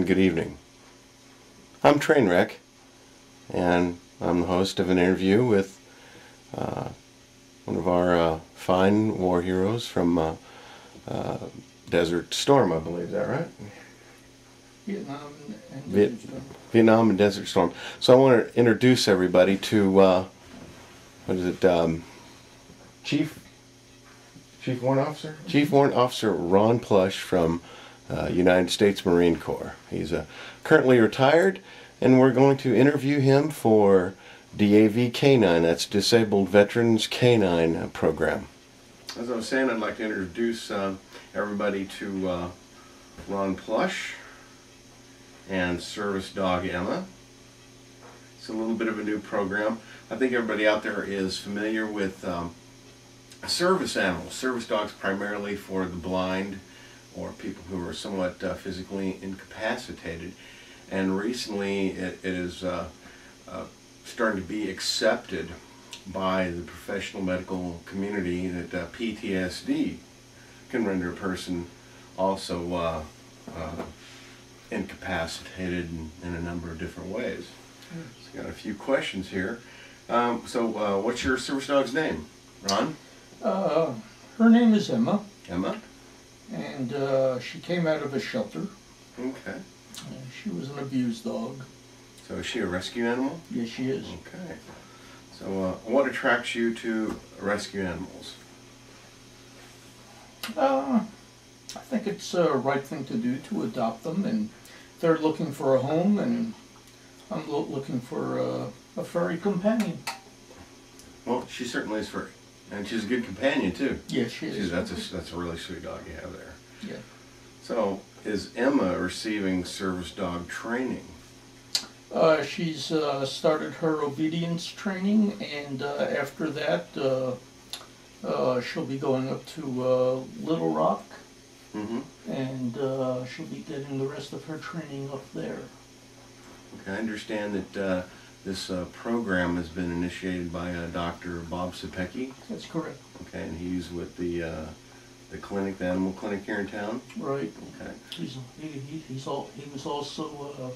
and good evening. I'm Trainwreck, and I'm the host of an interview with one of our fine war heroes from Desert Storm, I believe. Is that right? Vietnam and Desert Storm. So I want to introduce everybody to what is it? Chief Warrant Officer? Chief Warrant Officer Ron Plusch from United States Marine Corps. He's currently retired, and we're going to interview him for davk9, that's Disabled Veterans Canine Program. As I was saying, I'd like to introduce everybody to Ron Plusch and service dog Emma. It's a little bit of a new program. I think everybody out there is familiar with service animals, service dogs primarily for the blind or people who are somewhat physically incapacitated. And recently it is starting to be accepted by the professional medical community that PTSD can render a person also incapacitated in a number of different ways. So got a few questions here. So what's your service dog's name, Ron? Her name is Emma. Emma? And she came out of a shelter. Okay. She was an abused dog. So is she a rescue animal? Yes, she is. Okay. So what attracts you to rescue animals? I think it's a right thing to do to adopt them, and they're looking for a home, and I'm looking for a furry companion. Well, she certainly is furry, and she's a good companion too. Yes, she is. That's a really sweet dog you have there. Yeah. So, is Emma receiving service dog training? She's started her obedience training, and after that, she'll be going up to Little Rock, and she'll be getting the rest of her training up there. Okay, I understand that this program has been initiated by Dr. Bob Sapecki. That's correct. Okay, and he's with the clinic, the animal clinic here in town. Right. Okay. He was also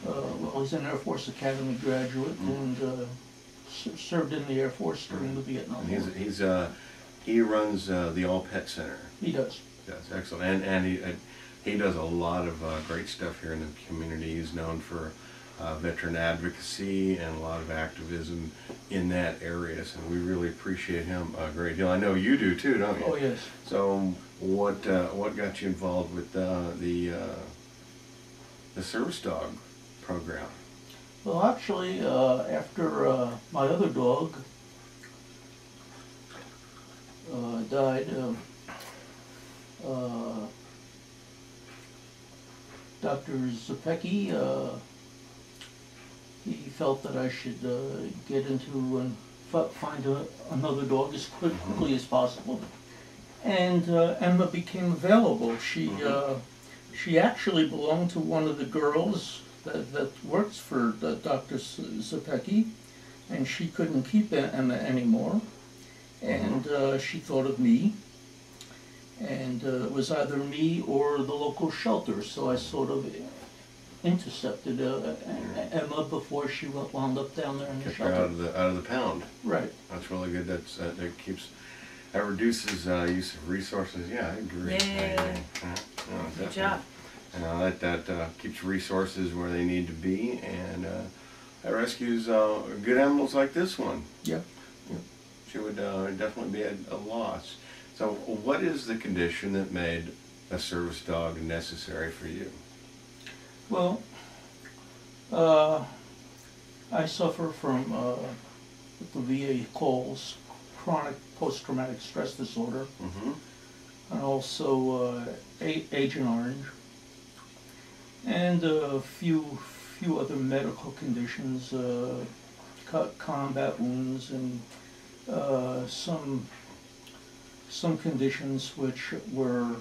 well, he's an Air Force Academy graduate and served in the Air Force during the Vietnam War. He runs the All Pet Center. He does. That's excellent, and he does a lot of great stuff here in the community. He's known for veteran advocacy and a lot of activism in that area, so we really appreciate him a great deal. I know you do too, don't you? Oh, yes. So what got you involved with the service dog program? Well, actually, after my other dog died, Dr. Zapecki, he felt that I should get into and find another dog as quickly as possible. And Emma became available. She actually belonged to one of the girls that works for Dr. Zapecki, and she couldn't keep Emma anymore. And she thought of me. And it was either me or the local shelter, so I sort of intercepted Emma before she wound up down there in the shelter. Out of the pound. Right. That's really good. That reduces use of resources. Yeah, I agree. Yay. Good job. That keeps resources where they need to be, and that rescues good animals like this one. Yeah. She would definitely be a loss. So what is the condition that made a service dog necessary for you? Well, I suffer from what the VA calls chronic post-traumatic stress disorder, and also Agent Orange, and a few other medical conditions, combat wounds, and some conditions which were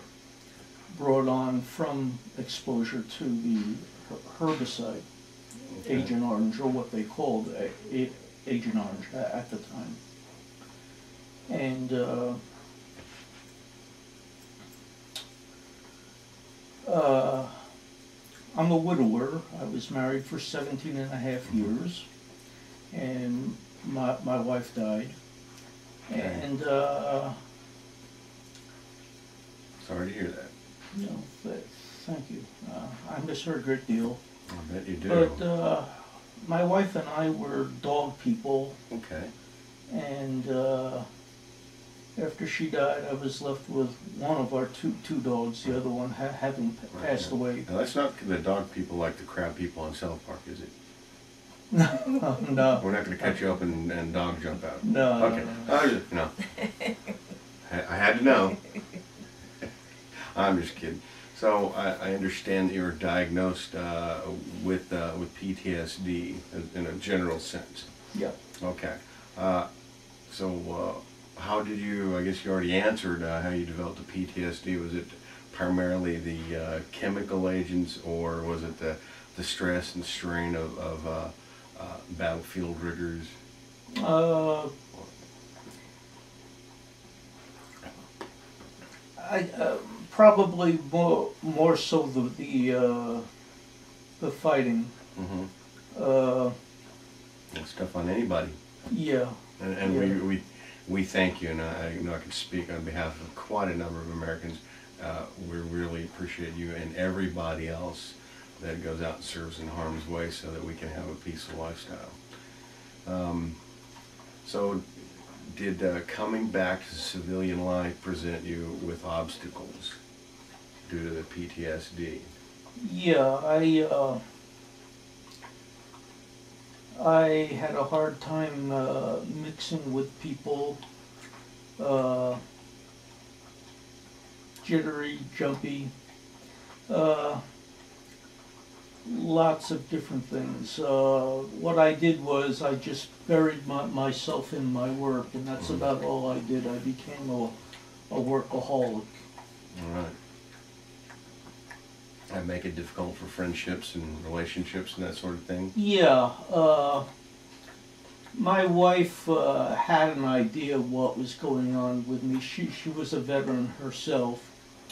brought on from exposure to the herbicide, Agent Orange, or what they called Agent Orange at the time. And I'm a widower. I was married for 17 and a half years, and my wife died. Okay. And, Sorry to hear that. you know, thank you. I miss her a great deal. I bet you do. But my wife and I were dog people, Okay. and after she died, I was left with one of our two dogs, the other one having passed away. Now, that's not the dog people like the crab people on South Park, is it? No. We're not going to cut you up and dog jump out. No. Okay. No. I had to know. I'm just kidding. So I understand that you were diagnosed with PTSD in a general sense. Yeah. Okay. So how did you? I guess you already answered how you developed the PTSD. Was it primarily the chemical agents, or was it the stress and strain of battlefield rigors? Probably more so the fighting. Mm-hmm. It's tough on anybody. Yeah. And Yeah. we thank you, and I know I can speak on behalf of quite a number of Americans. We really appreciate you and everybody else that goes out and serves in harm's way so that we can have a peaceful lifestyle. So did coming back to civilian life present you with obstacles due to the PTSD? Yeah, I had a hard time mixing with people, jittery, jumpy, lots of different things. What I did was I just buried myself in my work, and that's about all I did. I became a workaholic. All right. That make it difficult for friendships and relationships and that sort of thing? Yeah, my wife had an idea of what was going on with me. She was a veteran herself,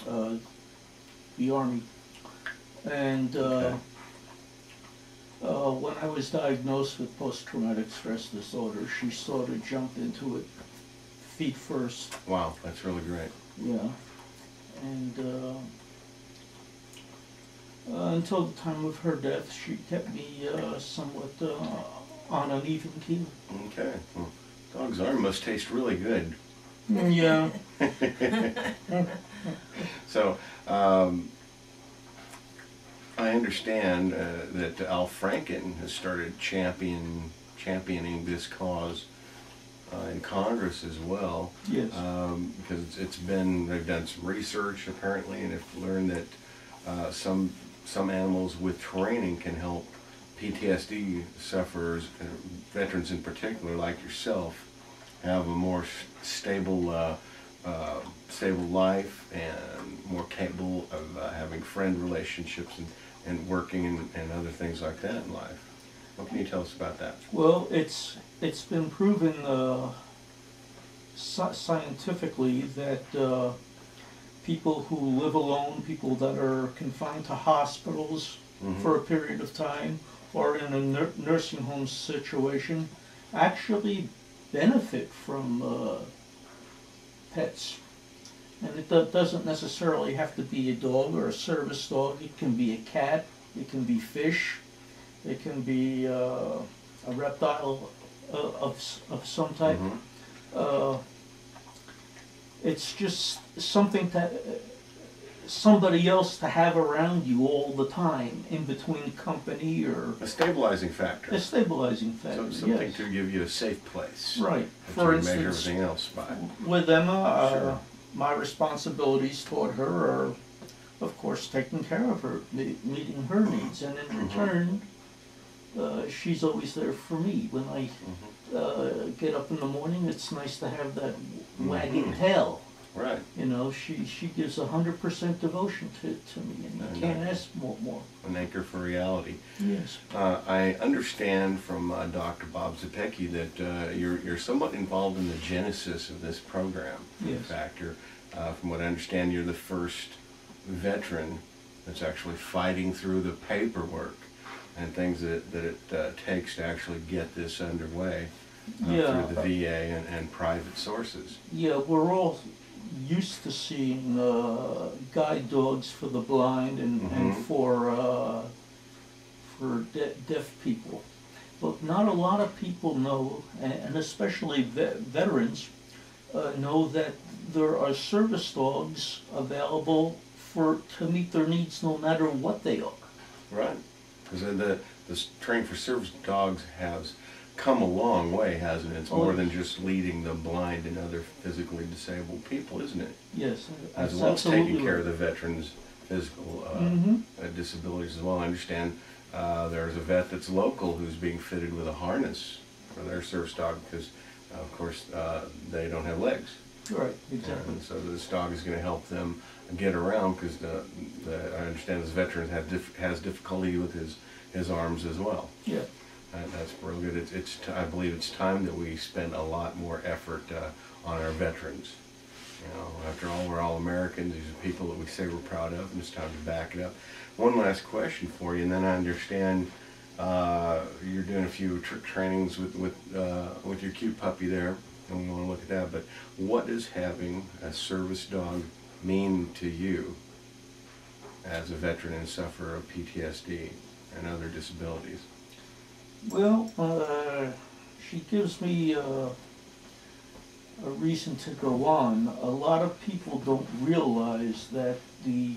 the Army, and Okay. When I was diagnosed with post-traumatic stress disorder, she sort of jumped into it feet first. Wow, that's really great. Yeah, and until the time of her death, she kept me somewhat on an even keel. Okay. Well, dog's arm must taste really good. Yeah. So, I understand that Al Franken has started championing this cause in Congress as well. Yes. Because they've done some research apparently, and have learned that some animals with training can help PTSD sufferers, veterans in particular, like yourself, have a more stable life and more capable of having friend relationships and working and other things like that in life. What can you tell us about that? Well, it's been proven scientifically that people who live alone, people that are confined to hospitals for a period of time, or in a nursing home situation, actually benefit from pets. And it doesn't necessarily have to be a dog or a service dog. It can be a cat, it can be fish, it can be a reptile of some type. It's just something that somebody else to have around you all the time, in between company, or A stabilizing factor. a stabilizing factor. So something Yes. to give you a safe place. Right. That For you measure instance, everything else by. with Emma, Sure. my responsibilities toward her are, of course, taking care of her, meeting her needs, and in return, she's always there for me. When I get up in the morning, it's nice to have that wagging tail. Right. You know, she gives 100% devotion to me, and you can't ask more. An anchor for reality. Yes. I understand from Dr. Bob Zepecki that you're somewhat involved in the genesis of this program. Yes. In fact, from what I understand, you're the first veteran that's actually fighting through the paperwork and things that it takes to actually get this underway through the VA and private sources. Yeah, we're all used to seeing guide dogs for the blind and for deaf people. But not a lot of people know, and especially veterans, know that there are service dogs available to meet their needs no matter what they are. Right. Because the training for service dogs has come a long way, hasn't it? It's more than just leading the blind and other physically disabled people, isn't it? Yes. As well as taking care of the veterans' physical disabilities as well. I understand there's a vet that's local who's being fitted with a harness for their service dog because, of course, they don't have legs. Right, exactly. And so this dog is going to help them get around because I understand this veteran has difficulty with his arms as well. Yeah. That's real good. I believe it's time that we spend a lot more effort on our veterans. You know, after all, we're all Americans. These are people that we say we're proud of, and it's time to back it up. One last question for you, and then I understand you're doing a few trainings with your cute puppy there, and we want to look at that. But what does having a service dog mean to you as a veteran and sufferer of PTSD and other disabilities? Well, she gives me a reason to go on. A lot of people don't realize that the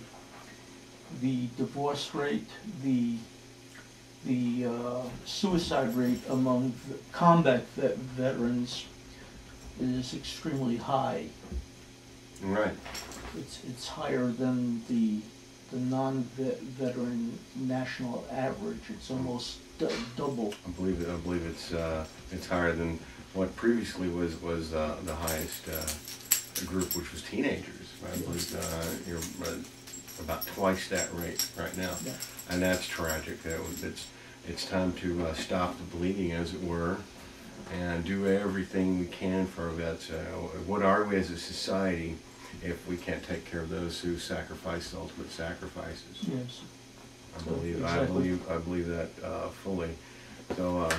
divorce rate, the suicide rate among combat veterans is extremely high. Right. It's higher than the non-veteran national average. It's almost double. I believe it's higher than what previously was the highest group, which was teenagers. I believe you're about twice that rate right now, Yeah. and that's tragic. It's time to stop the bleeding, as it were, and do everything we can for our vets. What are we as a society if we can't take care of those who sacrifice the ultimate sacrifices? Yes. I believe that fully. So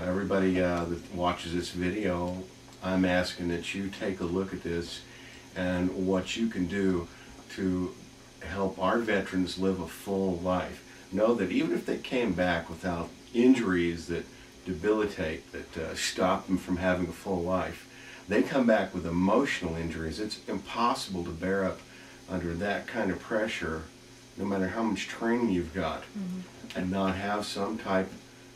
everybody that watches this video, I'm asking that you take a look at this and what you can do to help our veterans live a full life. Know that even if they came back without injuries that debilitate, that stop them from having a full life, they come back with emotional injuries. It's impossible to bear up under that kind of pressure, no matter how much training you've got, and not have some type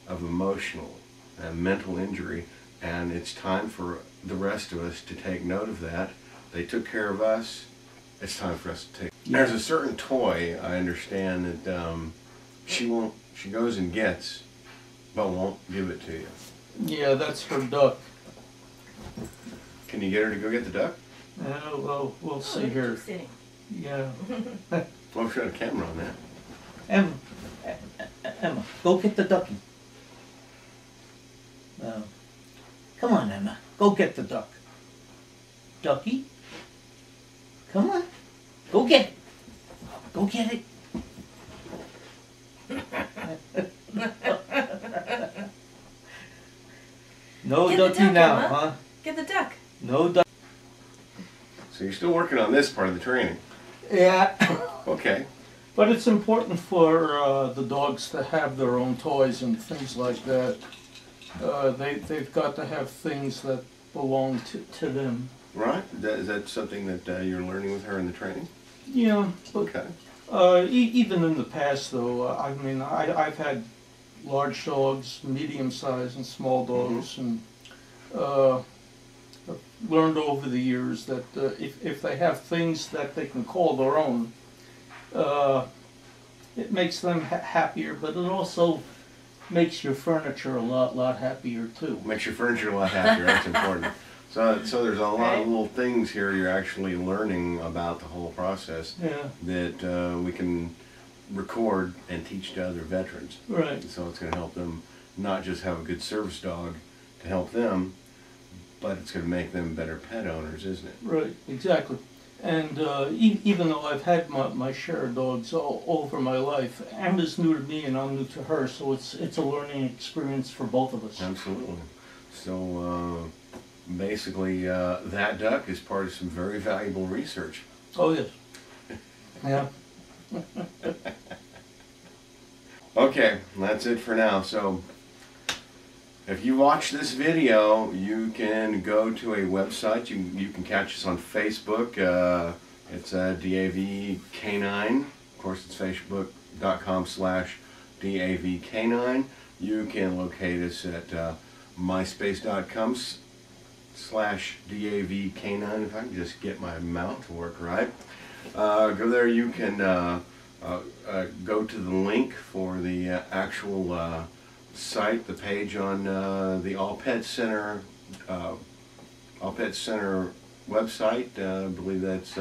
of emotional and mental injury. And it's time for the rest of us to take note of that. They took care of us. It's time for us to take. Yeah. There's a certain toy, I understand, that she goes and gets, but won't give it to you. Yeah, that's her duck. Can you get her to go get the duck? Well, we'll see here. Sitting. Yeah. Well, we should have a camera on that. Emma, go get the ducky. Come on, Emma. Go get the duck. Ducky? Come on. Go get it. Go get it. No Get the ducky duck, now, Emma. huh? Get the duck. No duck. So you're still working on this part of the training. Yeah. Okay. But it's important for the dogs to have their own toys and things like that. They've got to have things that belong to them. Right. Is that something that you're learning with her in the training? Yeah. But, okay. Even in the past, though, I mean, I've had large dogs, medium-sized, and small dogs, and I've learned over the years that if they have things that they can call their own, it makes them happier, but it also makes your furniture a lot happier too. Makes your furniture a lot happier. That's important. So there's a lot of little things here you're actually learning about the whole process. Yeah. That we can record and teach to other veterans. Right. So it's going to help them not just have a good service dog to help them, but it's going to make them better pet owners, isn't it? Right. Exactly. And even though I've had my share of dogs all over my life, Amber's new to me and I'm new to her, so it's a learning experience for both of us. Absolutely. So basically, that duck is part of some very valuable research. Oh yes. Yeah. Okay, that's it for now. So if you watch this video, you can go to a website. You can catch us on Facebook. It's davk9. Of course, it's facebook.com/davk9. You can locate us at myspace.com/davk9. If I can just get my mouth to work right. Go there. You can go to the link for the actual site, the page on the All Pet Center website. I believe that's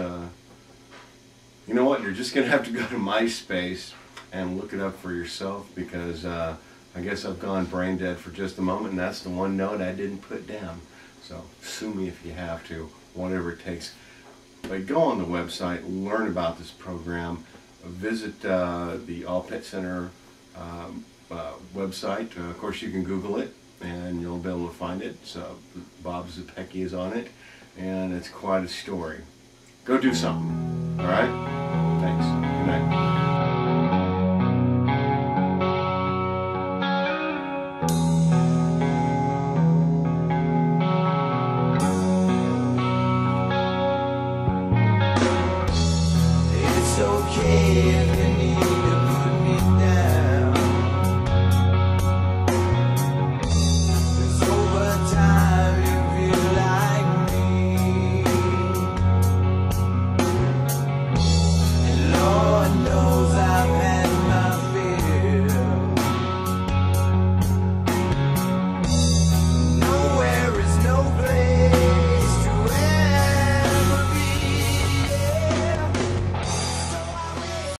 you know what, you're just gonna have to go to MySpace and look it up for yourself, because I guess I've gone brain dead for just a moment, and that's the one note I didn't put down. So sue me if you have to, whatever it takes. But go on the website, learn about this program, visit the All Pet Center website. Of course, you can Google it and you'll be able to find it. So Bob Zepecki is on it, and it's quite a story. Go do something. All right? Thanks. Good night.